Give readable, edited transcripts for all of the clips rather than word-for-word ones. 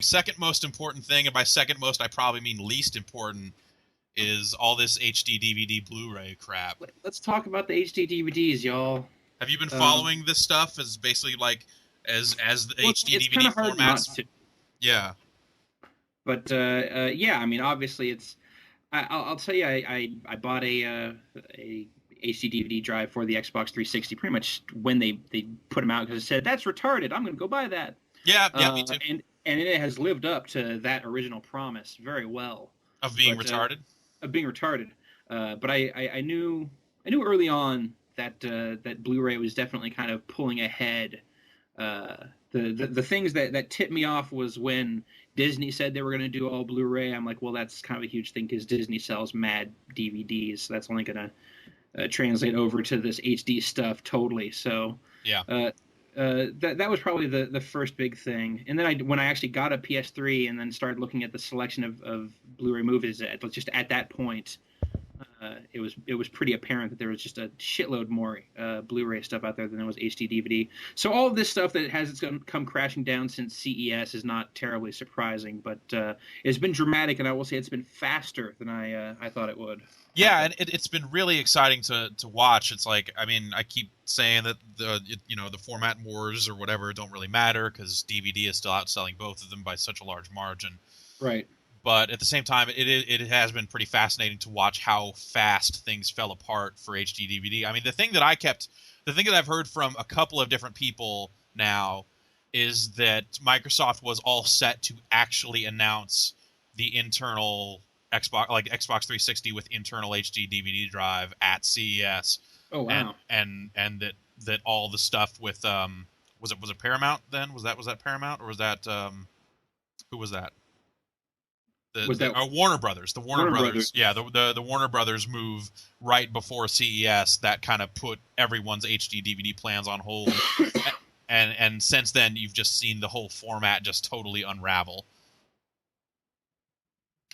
second most important thing, and by second most I probably mean least important, is all this HD DVD Blu-ray crap. Let's talk about the HD DVDs, y'all. Have you been following this stuff as basically like as the HD it's DVD kind of hard formats? Not to. Yeah. But yeah, I mean, obviously, it's. I'll tell you, I bought a HD DVD drive for the Xbox 360 pretty much when they put them out, because it said that's retarded. I'm going to go buy that. Yeah, me too. And it has lived up to that original promise very well. Of being retarded. Of being retarded. But I knew early on that that Blu-ray was definitely kind of pulling ahead. The things that tipped me off was when Disney said they were going to do all Blu-ray. I'm like, well, that's kind of a huge thing because Disney sells mad DVDs. So that's only going to translate over to this HD stuff totally. So yeah, that was probably the first big thing. And then when I actually got a PS3 and then started looking at the selection of Blu-ray movies, just at that point, it was pretty apparent that there was just a shitload more Blu-ray stuff out there than there was HD DVD. So all of this stuff that has come crashing down since CES is not terribly surprising, but it's been dramatic, and I will say it's been faster than I thought it would. Yeah, and it's been really exciting to watch. It's like, I mean, I keep saying that the format wars or whatever don't really matter because DVD is still outselling both of them by such a large margin. Right. But at the same time, it has been pretty fascinating to watch how fast things fell apart for HD DVD. I mean, the thing that I've heard from a couple of different people now is that Microsoft was all set to actually announce the internal Xbox 360 with internal HD DVD drive at CES. Oh wow! And that all the stuff with was it Paramount then? Was that Paramount, or was that who was that? Warner Brothers. The Warner Brothers. Yeah, the Warner Brothers move right before CES that kind of put everyone's HD DVD plans on hold. and since then, you've just seen the whole format just totally unravel.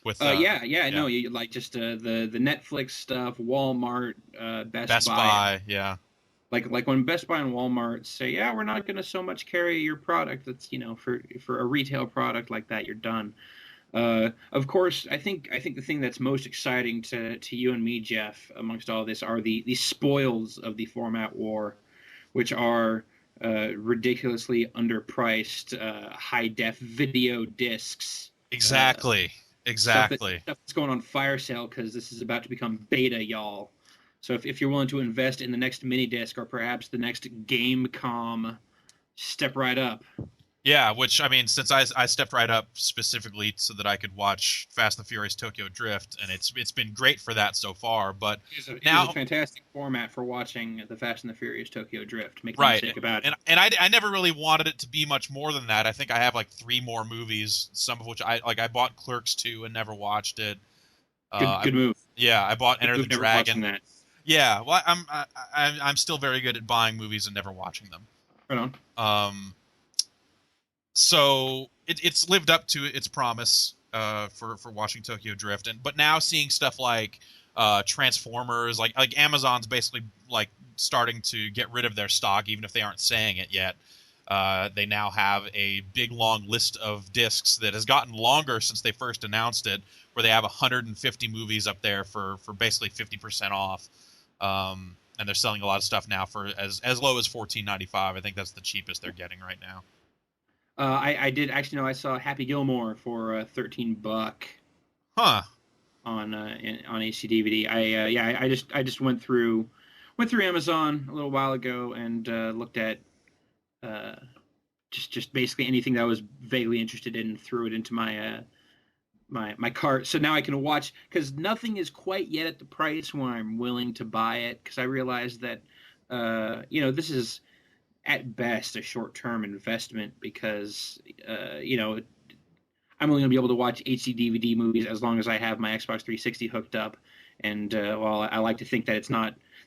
With no, you like just the Netflix stuff, Walmart, Best Buy, yeah. Like when Best Buy and Walmart say, yeah, we're not going to so much carry your product. That's for a retail product like that, you're done. Of course, I think the thing that's most exciting to you and me, Jeff, amongst all this, are the spoils of the format war, which are ridiculously underpriced high def video discs. Exactly. Stuff that's going on fire sale because this is about to become beta, y'all. So if you're willing to invest in the next mini disc or perhaps the next Gamecom, step right up. Yeah, which, I mean, since I stepped right up specifically so that I could watch Fast and the Furious Tokyo Drift, and it's been great for that so far, but it's a fantastic format for watching the Fast and the Furious Tokyo Drift. Make no mistake about it. And I never really wanted it to be much more than that. I think I have like 3 more movies, some of which I bought Clerks 2 and never watched it. Good move. Yeah, I bought Enter the Dragon. That. Yeah, well, I'm still very good at buying movies and never watching them. Right on. So it's lived up to its promise for watching Tokyo Drift, but now seeing stuff like Transformers, like Amazon's basically like starting to get rid of their stock, even if they aren't saying it yet. They now have a big long list of discs that has gotten longer since they first announced it, where they have 150 movies up there for basically 50% off. And they're selling a lot of stuff now for as low as $14.95. I think that's the cheapest they're getting right now. I did actually know I saw Happy Gilmore for $13. Huh. On HD DVD. I just went through Amazon a little while ago and looked at just basically anything that I was vaguely interested in and threw it into my my cart. So now I can watch, because nothing is quite yet at the price where I'm willing to buy it, because I realize that this is at best a short-term investment, because I'm only going to be able to watch HD DVD movies as long as I have my Xbox 360 hooked up. And while I like to think that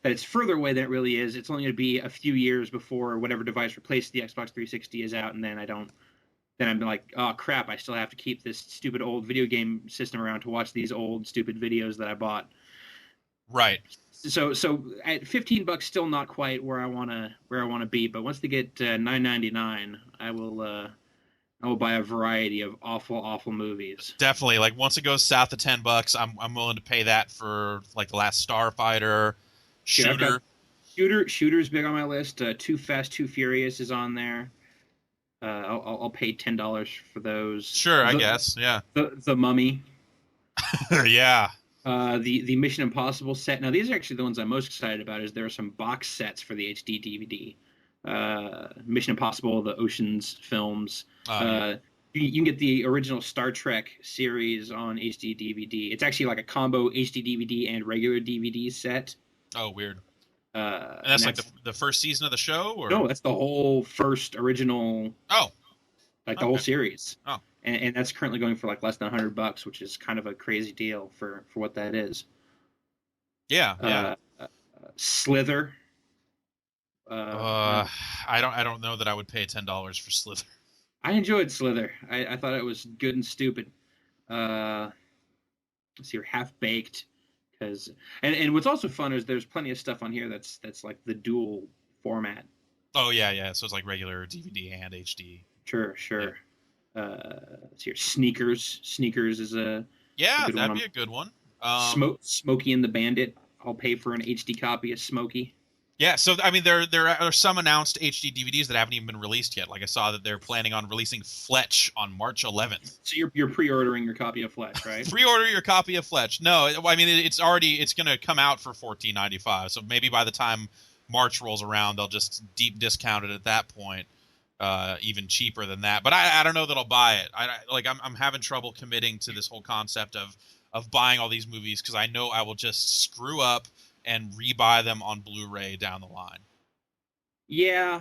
it's further away than it really is, it's only going to be a few years before whatever device replaced the Xbox 360 is out, and then I'm like, oh crap, I still have to keep this stupid old video game system around to watch these old stupid videos that I bought. Right. So at $15, still not quite where I want to be, but once they get $9.99, I will I will buy a variety of awful, awful movies. Definitely. Like once it goes south of $10, I'm willing to pay that for like the last Starfighter, Here, I've got Shooter. Shooter's big on my list. Too Fast, Too Furious is on there. I'll pay $10 for those. Sure, I guess. Yeah. The Mummy. Yeah. The Mission Impossible set. Now these are actually the ones I'm most excited about. Is there are some box sets for the HD DVD. Mission Impossible, the Ocean's films. Yeah. You can get the original Star Trek series on HD DVD. It's actually like a combo HD DVD and regular DVD set. Oh, weird. And that's like the first season of the show, or no? That's the whole first original. Oh, like the whole series. Oh, and that's currently going for like less than $100, which is kind of a crazy deal for what that is. Yeah. Slither. I don't know that I would pay $10 for Slither. I enjoyed Slither. I thought it was good and stupid. Let's see, Half Baked, because and what's also fun is there's plenty of stuff on here that's like the dual format. Oh yeah. So it's like regular DVD and HD. Sure. Yeah. Let's see, Sneakers. Sneakers is a that'd be a good one. Smokey and the Bandit. I'll pay for an HD copy of Smokey. Yeah, so I mean, there are some announced HD DVDs that haven't even been released yet. Like I saw that they're planning on releasing Fletch on March 11th. So you're pre-ordering your copy of Fletch, right? Pre-order your copy of Fletch. No, I mean it's going to come out for $14.95. So maybe by the time March rolls around, they'll just deep discount it at that point, even cheaper than that. But I don't know that I'll buy it. I'm having trouble committing to this whole concept of buying all these movies because I know I will just screw up and rebuy them on Blu-ray down the line. Yeah,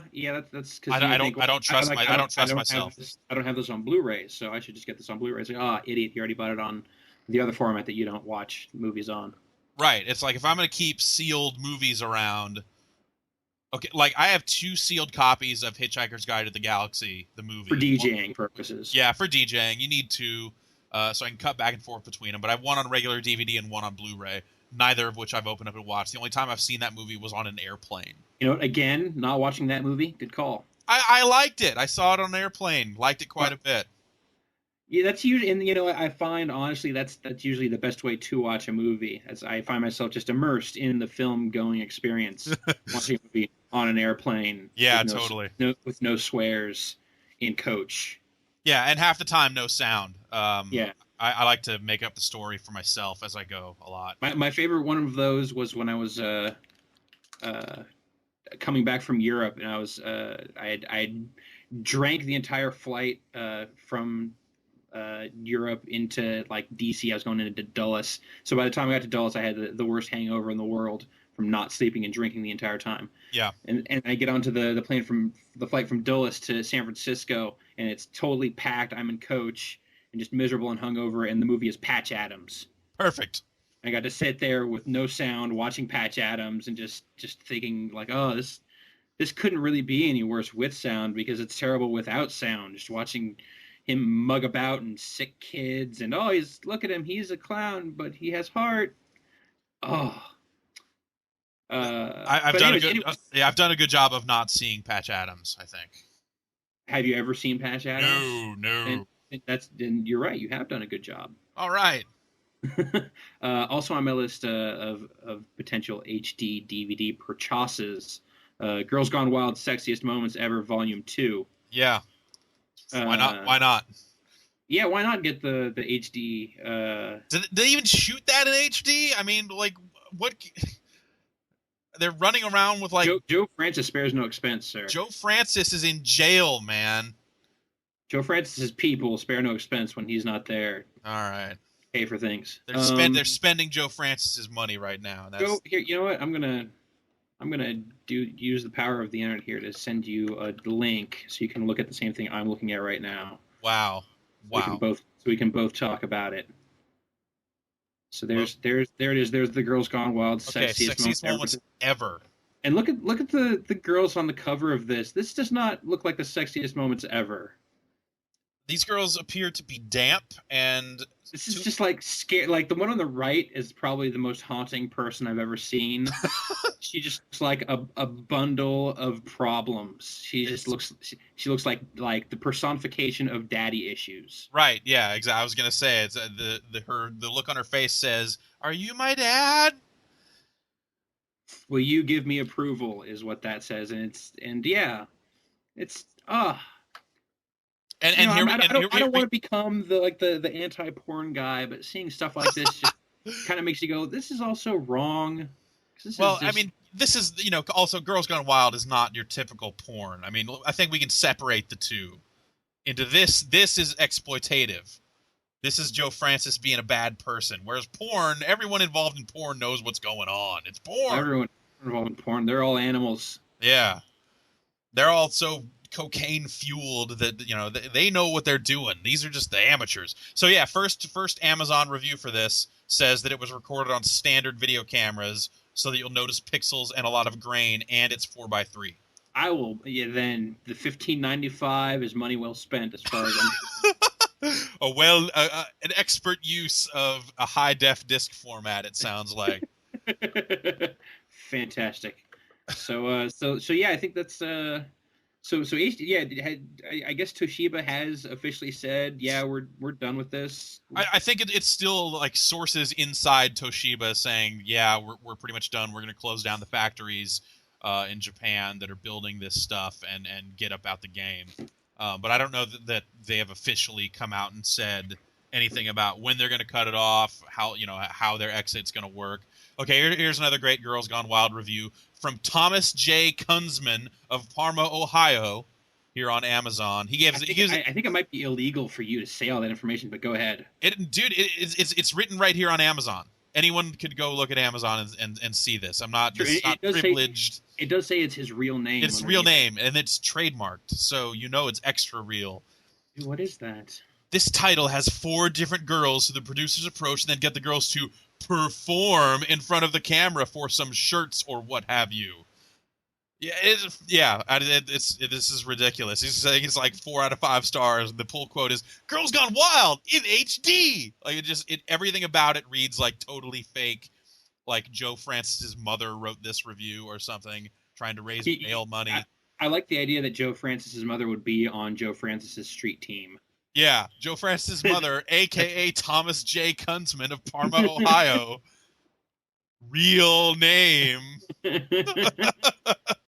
that's because I don't trust myself. I don't have this on Blu-ray, so I should just get this on Blu-ray. It's like, idiot, you already bought it on the other format that you don't watch movies on. Right. It's like if I'm going to keep sealed movies around. Okay, like I have 2 sealed copies of Hitchhiker's Guide to the Galaxy, the movie. For DJing purposes. Yeah, for DJing. You need 2, so I can cut back and forth between them. But I have one on regular DVD and one on Blu-ray. Neither of which I've opened up and watched. The only time I've seen that movie was on an airplane. You know, again, not watching that movie. Good call. I liked it. I saw it on an airplane. Liked it quite a bit. Yeah, that's usually, and I find honestly that's usually the best way to watch a movie. As I find myself just immersed in the film-going experience, watching a movie on an airplane. Yeah, totally. With no swears, in coach. Yeah, and half the time no sound. Yeah. I like to make up the story for myself as I go a lot. My favorite one of those was when I was coming back from Europe, and I drank the entire flight from Europe into like DC. I was going into Dulles, so by the time I got to Dulles, I had the worst hangover in the world from not sleeping and drinking the entire time. Yeah, and I get onto the plane from the flight from Dulles to San Francisco, and it's totally packed. I'm in coach. And just miserable and hungover, and the movie is Patch Adams. Perfect. I got to sit there with no sound, watching Patch Adams, and just thinking like, oh, this couldn't really be any worse with sound because it's terrible without sound. Just watching him mug about and sick kids, and look at him, he's a clown, but he has heart. Oh. I've done a good job of not seeing Patch Adams, I think. Have you ever seen Patch Adams? No. And you're right. You have done a good job. All right. Also on my list of potential HD DVD purchases, Girls Gone Wild: Sexiest Moments Ever, Volume 2. Yeah. Why not? Yeah, why not get the HD? Did they even shoot that in HD? I mean, like, what? They're running around with like Joe Francis spares no expense, sir. Joe Francis is in jail, man. Joe Francis's people spare no expense when he's not there. All right. Pay for things. They're spending Joe Francis's money right now. Here, you know what? I'm gonna use the power of the internet here to send you a link so you can look at the same thing I'm looking at right now. Wow. So we can both talk about it. So there it is. There's the Girls Gone Wild sexiest moments ever. And look at the girls on the cover of this. This does not look like the sexiest moments ever. These girls appear to be damp and This is just like scary. Like the one on the right is probably the most haunting person I've ever seen. She just looks like a bundle of problems. She looks like the personification of daddy issues. right. Yeah, exactly. I was gonna say it's the look on her face says, "Are you my dad?" Will you give me approval? Is what that says, and yeah, it's And and here we I and here don't we want to become the anti porn guy, but seeing stuff like this just kind of makes you go, this is also wrong. This well, is I just mean, this is also Girls Gone Wild is not your typical porn. I mean, I think we can separate the two into this. This is exploitative. This is Joe Francis being a bad person. Whereas porn, everyone involved in porn knows what's going on. It's porn. everyone involved in porn. They're all animals. Yeah. They're all so cocaine fueled that they know what they're doing. These are just the amateurs. So yeah, first Amazon review for this says that it was recorded on standard video cameras so that you'll notice pixels and a lot of grain, and it's 4:3. I will. Yeah, then the 15.95 is money well spent as far as I'm. An expert use of a high def disc format. It sounds like. Fantastic. So yeah, I think that's I guess Toshiba has officially said, yeah, we're done with this. I think it's still like sources inside Toshiba saying, yeah, we're pretty much done. We're going to close down the factories in Japan that are building this stuff and get about the game. But I don't know that they have officially come out and said anything about when they're going to cut it off, how their exit's going to work. Okay, here's another great Girls Gone Wild review from Thomas J. Kunzman of Parma, Ohio, here on Amazon. I think it might be illegal for you to say all that information, but go ahead. It's written right here on Amazon. Anyone could go look at Amazon and see this. I'm not privileged. It does say it's his real name. It's real name, and it's trademarked, so it's extra real. Dude, what is that? This title has 4 different girls who the producers approach and then get the girls to perform in front of the camera for some shirts or what have you. This is ridiculous. He's saying it's like 4 out of 5 stars. The pull quote is "Girls Gone Wild in HD." Like everything about it reads like totally fake. Like Joe Francis's mother wrote this review or something, trying to raise bail money. I like the idea that Joe Francis's mother would be on Joe Francis's street team. Yeah, Joe Francis's mother, a.k.a. Thomas J. Kunzman of Parma, Ohio. Real name.